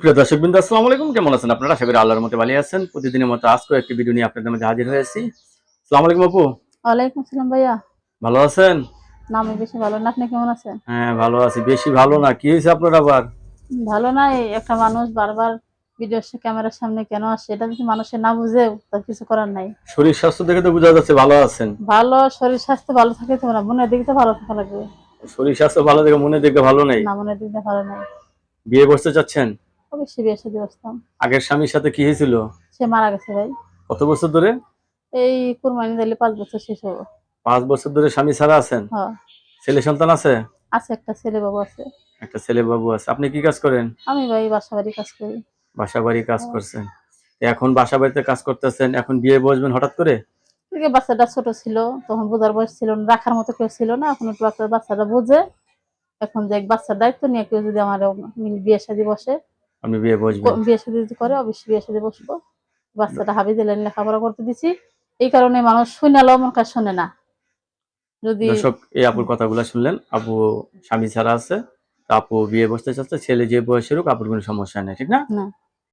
সুপ্রিয় দর্শকবৃন্দ, আসসালামু আলাইকুম। কেমন আছেন আপনারা? আশা করি আল্লাহর মতে ভালো আছেন। প্রতিদিনের মতো আজকেও একটি ভিডিও নিয়ে আপনাদের মাঝে হাজির হয়েছি। আসসালামু আলাইকুম আপু, ওয়ালাইকুম আসসালাম ভাইয়া। ভালো আছেন? না, আমি বেশি ভালো না। আপনি কেমন আছেন? হ্যাঁ, ভালো আছি। বেশি ভালো না, কি হয়েছে আপনার আবার? ভালো না, এই একটা মানুষ বারবার ক্যামেরার সামনে কেন আসে, এটা যদি মানুষে না বুঝে তার কিছু করার নাই। শরীর স্বাস্থ্য দেখে তো বোঝা যাচ্ছে ভালো আছেন। ভালো শরীর স্বাস্থ্য ভালো থাকে তো না, মনের দিকে তো ভালো থাকা লাগবে। শরীর স্বাস্থ্য ভালো দেখে মনে দেখে ভালো নেই। না, মনের দিকে ভালো নাই। বিয়ে বসতে চাচ্ছেন? অবশ্যই বিয়ে শাদী বসতাম। আগের স্বামীর সাথে কি হয়েছিল? সে মারা গেছে ভাই। কত বছর ধরে? এই কুরবানি দিলে 5 বছর শেষ হবো। 5 বছর ধরে স্বামী ছাড়া আছেন? হ্যাঁ, ছেলে সন্তান আছে? আছে, একটা ছেলে বাবু আছে। একটা ছেলে বাবু আছে। আপনি কি কাজ করেন? আমি ভাই বাসা বাড়ি কাজ করি। বাসা বাড়ি কাজ হ্যাঁ। করছেন। এখন বাসা বাড়িতে কাজ করতেছেন, এখন বিয়ে বসবেন হঠাৎ করে? এদিকে বাচ্চাটা ছোট ছিল, তখন বোঝার বয়স ছিল না, রাখার মতো কেউ ছিল না। এখন একটু বাচ্চাটা বোঝে। এখন যে বাচ্চার দায়িত্ব নিয়ে কেউ যদি আমার বিয়ে শাদী বসে, আপনি বিয়ে বসবেন? বিয়ে শাদী যদি করে, অবশ্যই বিয়ে শাদী বসবো। বাচ্চাটা হাফিজুল লেখাপড়া করতে দিছি। এই কারণে মানুষ শুনালেও মন কাজ শোনে না। যদি দর্শক, এই আপুর কথাগুলো শুনলেন। আপু স্বামী ছাড়া আছে, তো আপু বিয়ে বসতে চাচ্ছে। ছেলে যে বয়সের হোক, আপুর কোনো সমস্যা নেই, ঠিক না? না,